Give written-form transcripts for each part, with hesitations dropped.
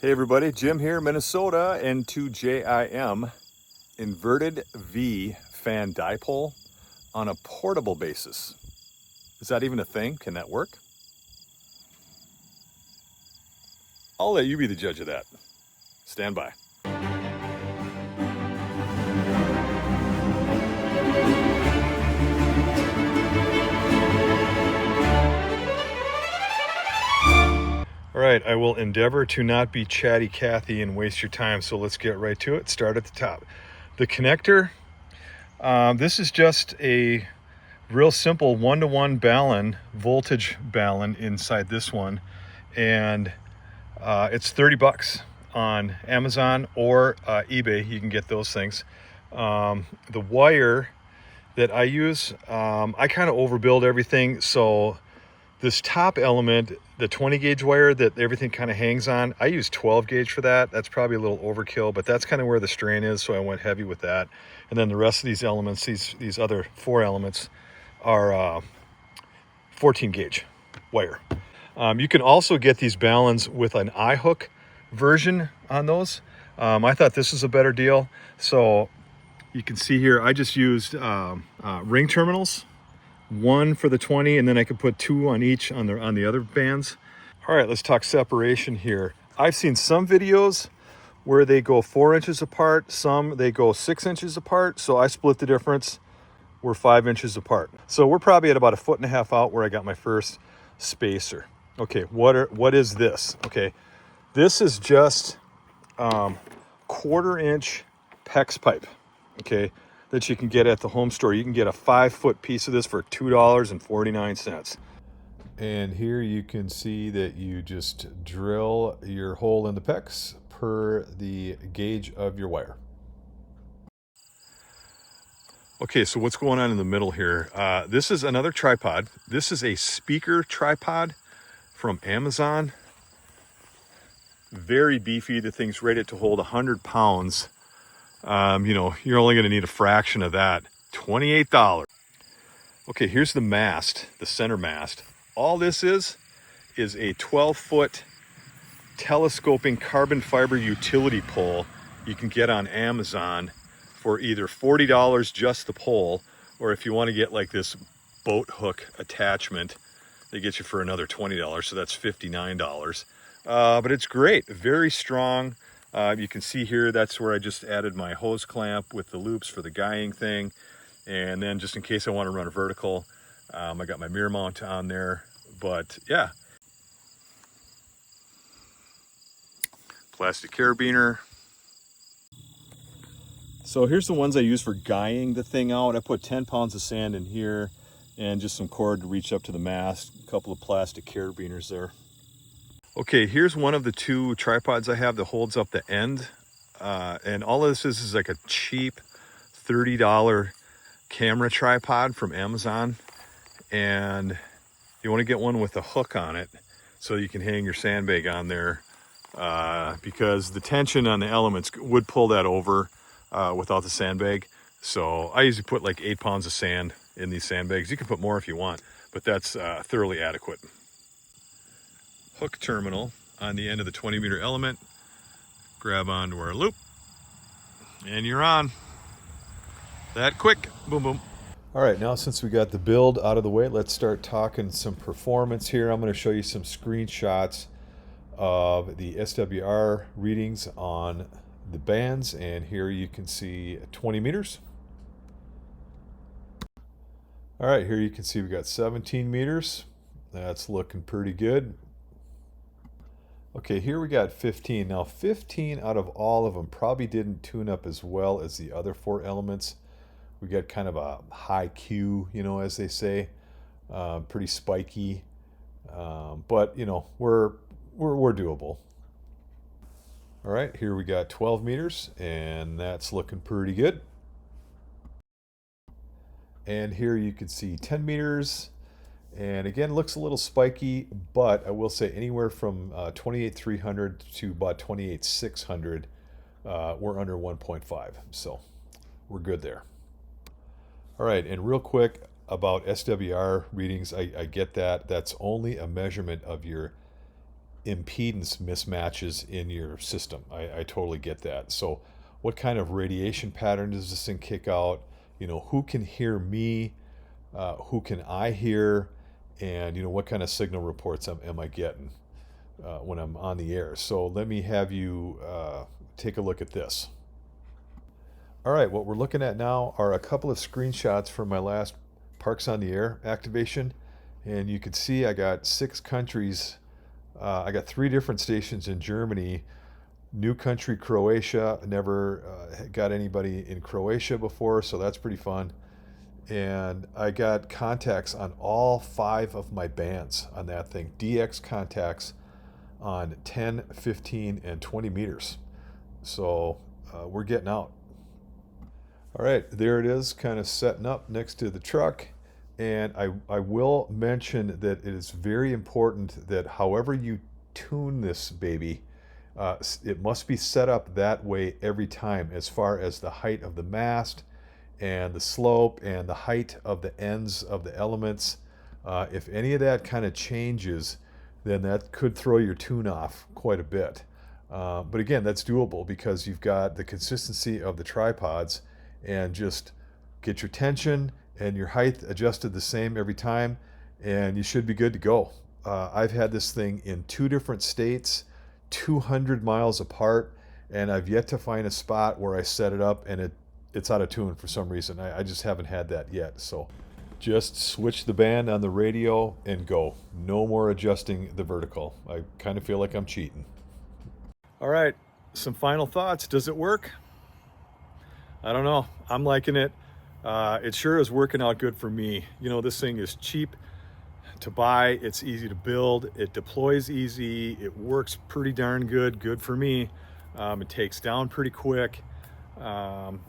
Hey everybody, Jim here, Minnesota, N2JIM, inverted V fan dipole on a portable basis. Is that even a thing? Can that work? I'll let you be the judge of that. Stand by. All right, I will endeavor to not be chatty Cathy and waste your time, so let's get right to it. Start at the top. The connector, this is just a real simple one-to-one balun, voltage balun inside this one, and it's 30 bucks on Amazon or eBay. You can get those things. The wire that I use, I kind of overbuild everything, so this top element, the 20 gauge wire that everything kind of hangs on, I use 12 gauge for that. That's probably a little overkill, but that's kind of where the strain is, so I went heavy with that. And then the rest of these elements, these other 4 elements, are 14 gauge wire. You can also get these baluns with an eye hook version on those. I thought this was a better deal. So you can see here, I just used ring terminals, one for the 20, and then I could put 2 on each on the other bands. All right, let's talk separation here. I've seen some videos where they go 4 inches apart, some they go 6 inches apart. So I split the difference. We're 5 inches apart. So we're probably at about 1.5 feet out where I got my first spacer. Okay, what is this? Okay, this is just 1/4 inch PEX pipe, okay, that you can get at the home store. You can get a 5-foot piece of this for $2.49. And here you can see that you just drill your hole in the PEX per the gauge of your wire. Okay, so what's going on in the middle here? This is another tripod. This is a speaker tripod from Amazon. Very beefy. The thing's rated to hold 100 pounds. You're only going to need a fraction of that. $28. Okay, here's the mast, the center mast. All this is a 12-foot telescoping carbon fiber utility pole you can get on Amazon for either $40 just the pole, or if you want to get like this boat hook attachment, they get you for another $20, so that's $59. But it's great, very strong. You can see here, that's where I just added my hose clamp with the loops for the guying thing. And then just in case I want to run a vertical, I got my mirror mount on there. But yeah, plastic carabiner. So here's the ones I use for guying the thing out. I put 10 pounds of sand in here and just some cord to reach up to the mast, a couple of plastic carabiners there. Okay, here's one of the 2 tripods I have that holds up the end. And all of this is like a cheap $30 camera tripod from Amazon. And you want to get one with a hook on it so you can hang your sandbag on there, because the tension on the elements would pull that over without the sandbag. So I usually put like 8 pounds of sand in these sandbags. You can put more if you want, but that's thoroughly adequate. Hook terminal on the end of the 20-meter element. Grab onto our loop, and you're on. That quick, boom, boom. All right, now since we got the build out of the way, let's start talking some performance here. I'm going to show you some screenshots of the SWR readings on the bands, and here you can see 20 meters. All right, here you can see we got 17 meters. That's looking pretty good. Okay, here we got 15. Now 15 out of all of them probably didn't tune up as well as the other 4 elements. We got kind of a high Q, as they say, pretty spiky, but we're doable. All right, here we got 12 meters, and that's looking pretty good. And here you can see 10 meters, and again, looks a little spiky, but I will say anywhere from 28,300 to about 28,600, we're under 1.5, so we're good there. All right, and real quick about SWR readings, I get that. That's only a measurement of your impedance mismatches in your system. I totally get that. So what kind of radiation pattern does this thing kick out? You know, who can hear me? Who can I hear? And, you know, what kind of signal reports am I getting when I'm on the air? So let me have you take a look at this. All right, what we're looking at now are a couple of screenshots from my last Parks on the Air activation. And you can see I got 6 countries. I got 3 different stations in Germany. New country, Croatia. Never got anybody in Croatia before, so that's pretty fun. And I got contacts on all 5 of my bands on that thing. DX contacts on 10, 15, and 20 meters. So we're getting out. All right, there it is, kind of setting up next to the truck. And I will mention that it is very important that however you tune this baby, it must be set up that way every time, as far as the height of the mast and the slope and the height of the ends of the elements. If any of that kind of changes, then that could throw your tune off quite a bit. But again, that's doable because you've got the consistency of the tripods, and just get your tension and your height adjusted the same every time, and you should be good to go. I've had this thing in 2 different states, 200 miles apart, and I've yet to find a spot where I set it up and it's out of tune for some reason. I just haven't had that yet. So just switch the band on the radio and go. No more adjusting the vertical. I kind of feel like I'm cheating. All right, some final thoughts. Does it work? I don't know. I'm liking it. It sure is working out good for me. You know, this thing is cheap to buy. It's easy to build. It deploys easy. It works pretty darn good for me. It takes down pretty quick. I'm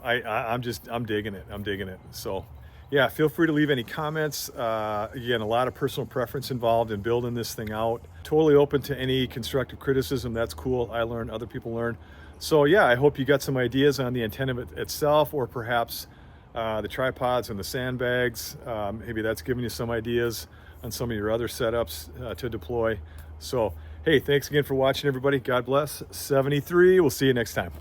digging it. I'm digging it. So yeah, feel free to leave any comments. Again, a lot of personal preference involved in building this thing out. Totally open to any constructive criticism. That's cool. I learn, other people learn. So yeah, I hope you got some ideas on the antenna itself, or perhaps the tripods and the sandbags. Maybe that's giving you some ideas on some of your other setups to deploy. So hey, thanks again for watching, everybody. God bless. 73. We'll see you next time.